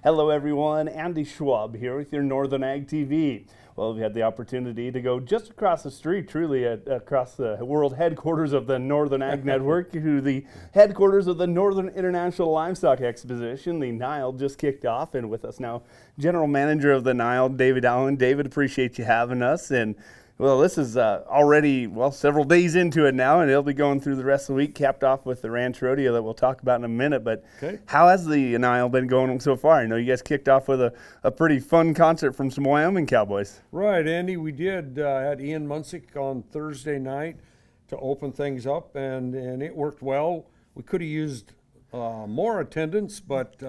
Hello everyone, Andy Schwab here with your Northern Ag TV. Well, we've had the opportunity to go just across the street, truly across the world headquarters of the Northern Ag Network to the headquarters of the Northern International Livestock Exposition. The NILE just kicked off, and with us now, General Manager of the NILE, David Allen. David, appreciate you having us. And well, this is already, several days into it now, and it'll be going through the rest of the week, capped off with the Ranch Rodeo that we'll talk about in a minute. But How has the NILE been going so far? I know you guys kicked off with a pretty fun concert from some Wyoming cowboys. Right, Andy, we did. Had Ian Munsick on Thursday night to open things up, and it worked well. We could have used more attendance, but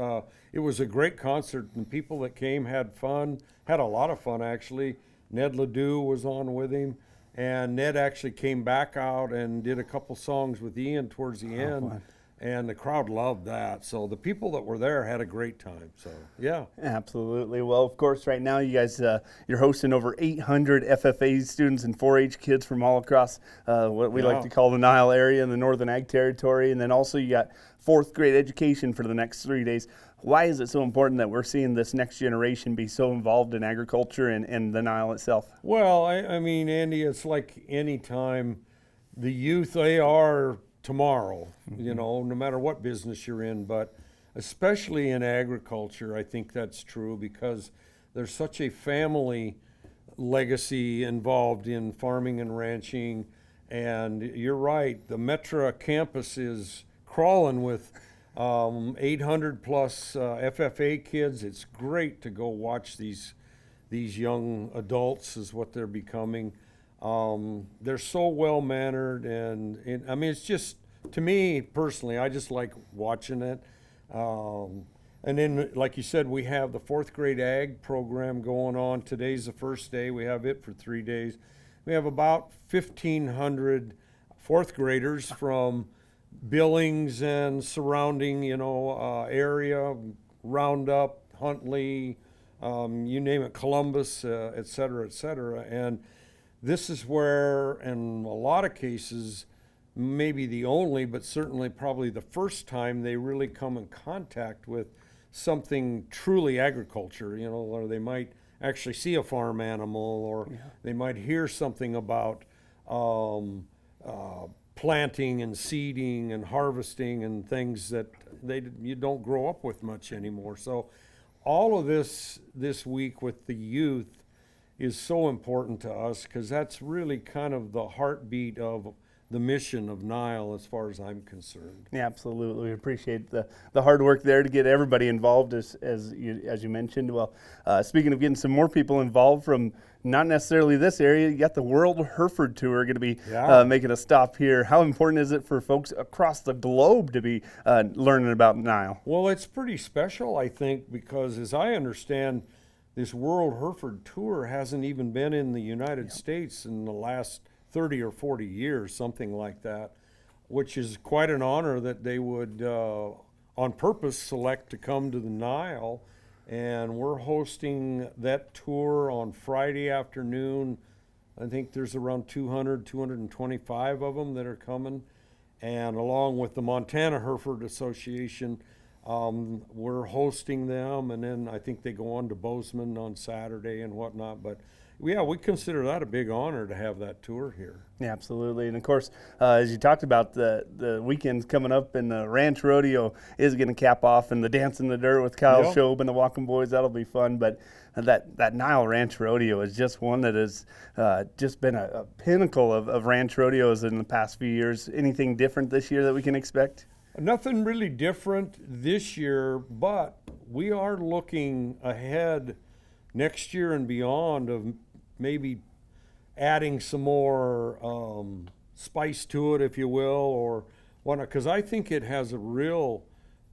it was a great concert, and people that came had fun, had a lot of fun, actually. Ned Ledoux was on with him, and Ned actually came back out and did a couple songs with Ian towards the end, fun. And the crowd loved that. So the people that were there had a great time. So, yeah. Absolutely. Well, of course, right now you guys, you're hosting over 800 FFA students and 4-H kids from all across what we like to call the NILE area in the Northern Ag Territory. And then also you got fourth grade education for the next 3 days. Why is it so important that we're seeing this next generation be so involved in agriculture and the NILE itself? Well, I mean, Andy, it's like any time the youth, they are tomorrow, you know, no matter what business you're in, but especially in agriculture, I think that's true because there's such a family legacy involved in farming and ranching. And you're right, the Metra campus is crawling with 800 plus FFA kids. It's great to go watch these young adults is what they're becoming. They're so well mannered, and I mean, it's just, to me personally, I just like watching it. And then, like you said, we have the fourth grade ag program going on. Today's the first day. We have it for 3 days. We have about 1,500 fourth graders from Billings and surrounding, area, Roundup, Huntley, you name it, Columbus, et cetera, et cetera. And this is where, in a lot of cases, maybe the only, but certainly probably the first time they really come in contact with something truly agriculture, or they might actually see a farm animal, or they might hear something about planting and seeding and harvesting and things that you don't grow up with much anymore. So all of this week with the youth is so important to us because that's really kind of the heartbeat of the mission of NILE as far as I'm concerned. Yeah, absolutely. We appreciate the hard work there to get everybody involved as you mentioned. Well, speaking of getting some more people involved from not necessarily this area, you got the World Hereford Tour going to be making a stop here. How important is it for folks across the globe to be learning about NILE? Well, it's pretty special, I think, because as I understand, this World Hereford Tour hasn't even been in the United States in the last 30 or 40 years, something like that, which is quite an honor that they would, on purpose, select to come to the NILE. And we're hosting that tour on Friday afternoon. I think there's around 225 of them that are coming. And along with the Montana Hereford Association, we're hosting them. And then I think they go on to Bozeman on Saturday and whatnot. But yeah, we consider that a big honor to have that tour here. Yeah, absolutely. And of course, as you talked about, the weekends coming up, and the Ranch Rodeo is going to cap off, and the Dance in the Dirt with Kyle Shobe and the Walking Boys, that'll be fun. But that NILE Ranch Rodeo is just one that has just been a pinnacle of ranch rodeos in the past few years. Anything different this year that we can expect? Nothing really different this year, but we are looking ahead next year and beyond of maybe adding some more spice to it, if you will, or whatnot, because I think it has a real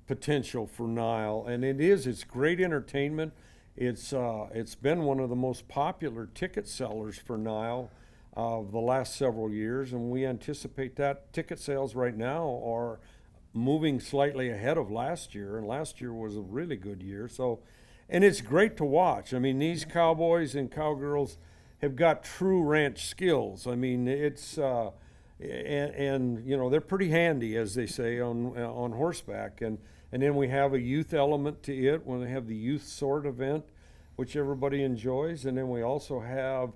potential for NILE, and it's great entertainment. It's been one of the most popular ticket sellers for NILE of the last several years, and we anticipate that ticket sales right now are moving slightly ahead of last year, and last year was a really good year. So, and it's great to watch. I mean, these cowboys and cowgirls have got true ranch skills. I mean, it's and you know, they're pretty handy, as they say, on horseback. And then we have a youth element to it when they have the youth sword event, which everybody enjoys. And then we also have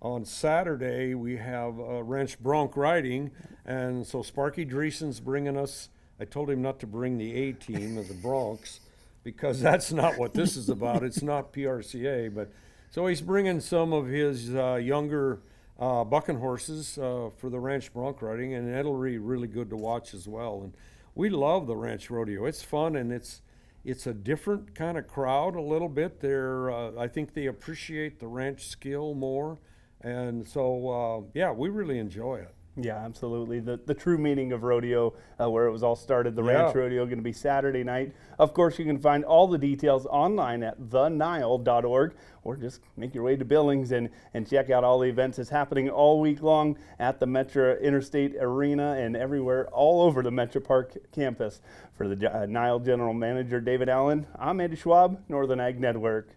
on Saturday, we have ranch bronc riding. And so Sparky Dreesen's bringing us, I told him not to bring the A team of the Broncs, because that's not what this is about. It's not PRCA, but so he's bringing some of his younger bucking horses for the ranch bronc riding, and it'll be really good to watch as well. And we love the ranch rodeo. It's fun, and it's a different kind of crowd a little bit. I think they appreciate the ranch skill more, and so yeah, we really enjoy it. Yeah, absolutely. The true meaning of rodeo, where it was all started, the ranch rodeo, going to be Saturday night. Of course, you can find all the details online at thenile.org, or just make your way to Billings and check out all the events that's happening all week long at the Metro Interstate Arena and everywhere, all over the Metro Park campus. For the NILE General Manager, David Allen, I'm Andy Schwab, Northern Ag Network.